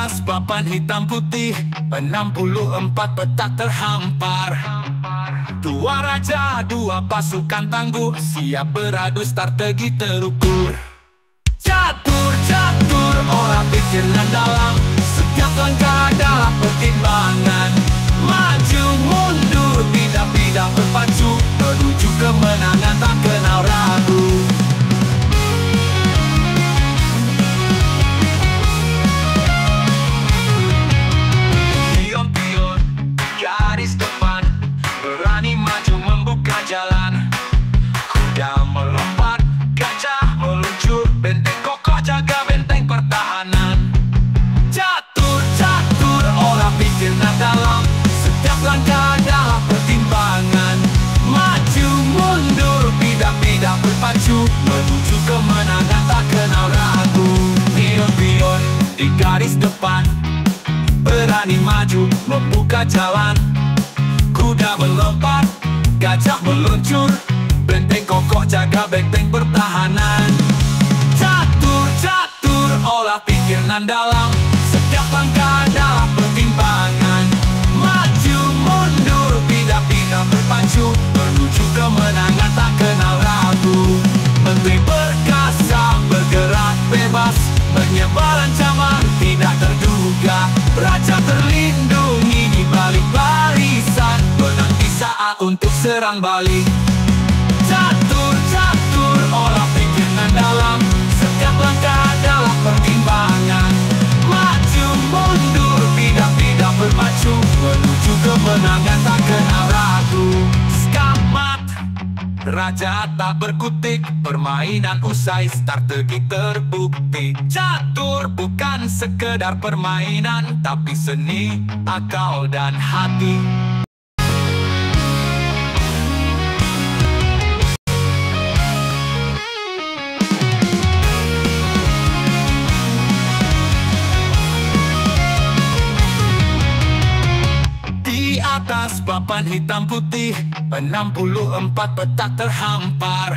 atas papan hitam putih 64 petak terhampar. Dua raja, dua pasukan tangguh, siap beradu strategi terukur. Catur, catur, olah pikir nan dalam, setiap langkah adalah pertimbangan. Maju, mundur, tidak berpacu, menuju kemenangan tak kenal ragu. Pion-pion, garis depan, berani maju membuka jalan. Kuda melompat, gajah meluncur, benteng kokoh jaga benteng pertahanan. Catur, catur, olah pikir nan dalam, setiap langkah adalah pertimbangan. Maju, mundur, tidak berpacu, menuju kemenangan tak kenal ragu. Pion-pion di garis depan, berani maju membuka jalan. Kuda melompat, gajah meluncur, benteng kokoh jaga benteng pertahanan. Catur, catur, olah pikir nan dalam, setiap langkah adalah pertimbangan. Maju, mundur, tidak berpacu, menuju kemenangan tak kenal ragu. Menteri perkasa bergerak bebas, menyebar ancaman tidak terduga. Raja terlindungi di balik barisan, menanti saat untuk serang balik. Catur, catur, olah pikir nan dalam, setiap langkah adalah pertimbangan. Maju, mundur, tidak berpacu, menuju kemenangan tak kenal ragu. Skamat, raja tak berkutik, permainan usai strategi terbukti. Catur bukan sekedar permainan, tapi seni, akal dan hati. Atas papan hitam putih 64 petak terhampar.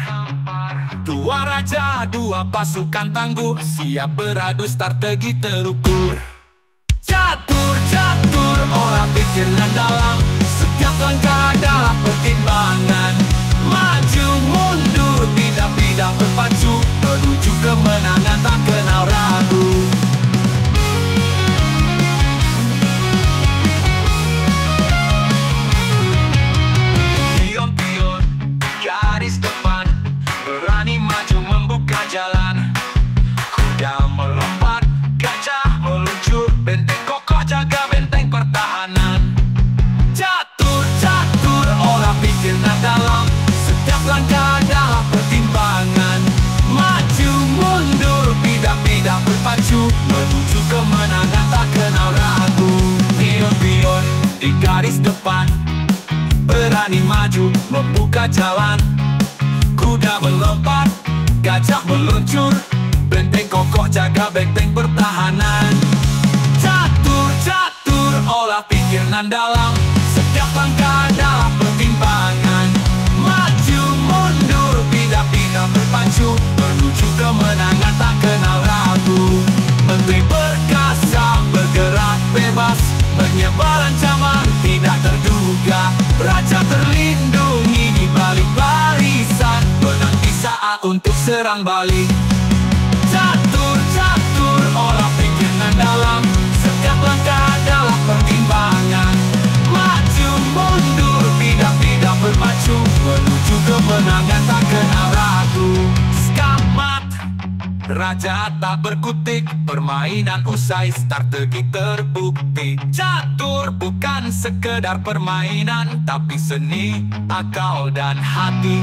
Dua raja, dua pasukan tangguh, siap beradu strategi terukur. Catur, catur, olah pikir nan dalam, setiap langkah adalah pertimbangan. Maju, mundur, tidak berpacu, menuju kemenangan tak kenal ragu. Depan, berani maju membuka jalan. Kuda melompat, gajah meluncur, benteng kokoh jaga benteng pertahanan. Catur, catur, olah pikir nan dalam, setiap langkah adalah pertimbangan. Maju, mundur, tidak berpacu, menuju kemenangan tak kenal ragu. Pion-pion di garis depan, berani maju membuka jalan. Kuda melompat, gajah meluncur, benteng kokoh jaga benteng pertahanan. Catur, catur, olah pikir nan dalam, setiap langkah adalah pertimbangan. Maju, mundur, tidak berpacu, menuju kemenangan tak kenal ragu. Menteri perkasa bergerak bebas, menyebar ancaman tidak terduga. Raja terlindungi di balik barisan, menanti saat untuk serang balik. Catur, catur, olah pikir nan dalam, setiap langkah adalah pertimbangan. Maju, mundur, tidak berpacu, menuju kemenangan tak kenal ragu. Skamat, raja tak berkutik, permainan usai strategi terbukti. Catur bukan sekedar permainan, tapi seni, akal dan hati.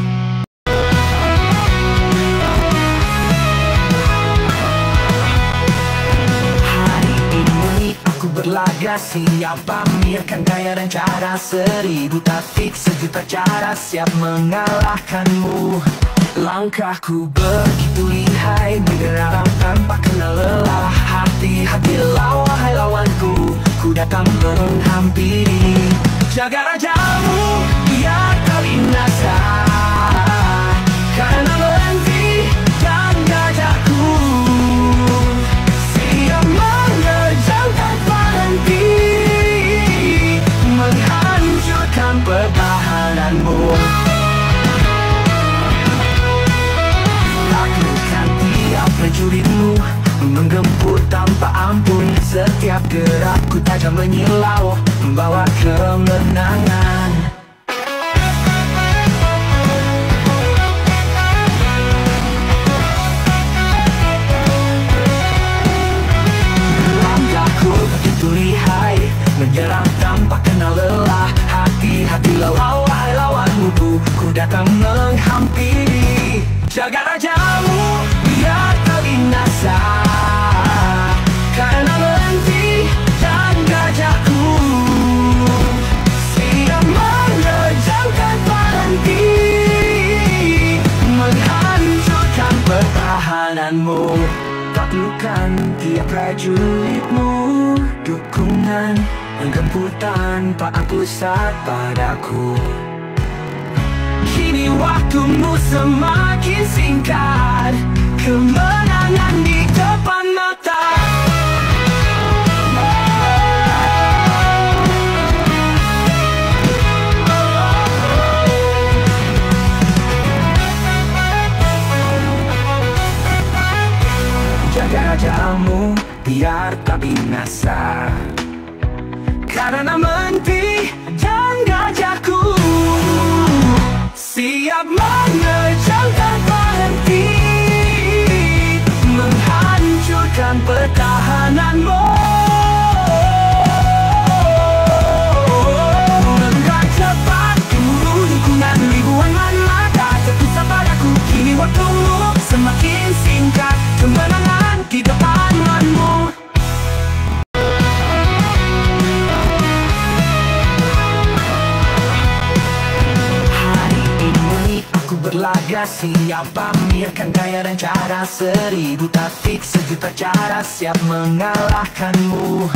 Hari ini aku berlaga, siap pamerkan gaya dan cara. 1000 taktik, sejuta cara, siap mengalahkanmu. Langkahku begitu lihai, bergerak tanpa kenal lelah. Hati-hatilah wahai lawanku, ku datang menghampiri. Jaga rajamu, biar tak binasa, karena melenti dan gajahku siap menerjang Setiap gerakku tajam menyilau, membawa kemenangan. Langkahku begitu lihai, menyerang tanpa kenal lelah. Hati-hati lawan, wahai lawanmu, ku datang menghampiri. Jaga rajamu, biar terbinasa, karena lenti dan gajahku siap menerjang tanpa henti, menghancurkan pertahananmu. Taklukkan tiap prajuritmu, dukungan menggempur tanpa pusat padaku. Kini waktumu semakin singkat, kemenangan di depan mata. Jaga rajamu biar tak binasa, karena menti dan gajahku siap menerjang tanpa henti, menghancurkan pertahananmu. Melangkah cepat, gemuruh dukungan ribuan mata terpusat padaku. Kini waktumu semakin singkat, kemenangan di depanmu. Berlaga siap pamerkan gaya dan cara, 1000 taktik, 1 juta cara siap mengalahkanmu.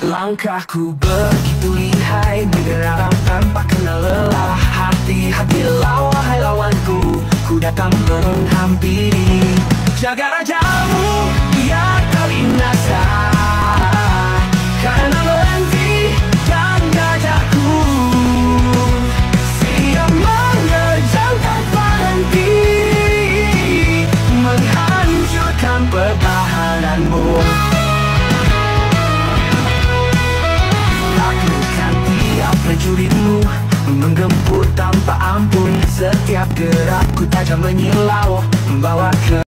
Langkahku begitu lihai, menyerang tanpa kenal lelah. Hati-hati wahai lawanku, ku datang menghampiri. Jaga rajamu biar tak binasa, karena lenti dan gajahku siap menerjang tanpa henti, menghancurkan pertahananmu. Taklukkan tiap prajuritmu, menggempur tanpa ampun. Setiap gerakku tajam menyilau, membawa ke